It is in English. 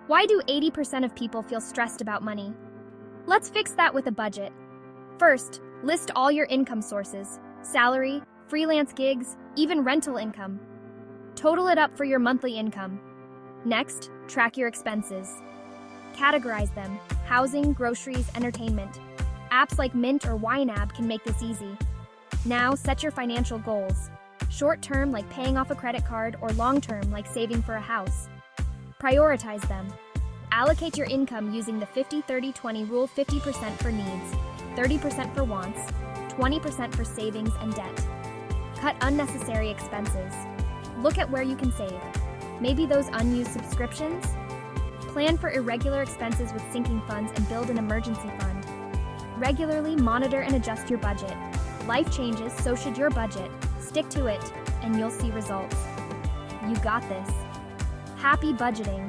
Why do 80% of people feel stressed about money? Let's fix that with a budget. First, list all your income sources: salary, freelance gigs, even rental income. Total it up for your monthly income. Next, track your expenses. Categorize them: housing, groceries, entertainment. Apps like Mint or YNAB can make this easy. Now, set your financial goals. Short-term, like paying off a credit card, or long-term, like saving for a house. Prioritize them. Allocate your income using the 50-30-20 rule: 50% for needs, 30% for wants, 20% for savings and debt. Cut unnecessary expenses. Look at where you can save. Maybe those unused subscriptions? Plan for irregular expenses with sinking funds and build an emergency fund. Regularly monitor and adjust your budget. Life changes, so should your budget. Stick to it, and you'll see results. You got this. Happy budgeting.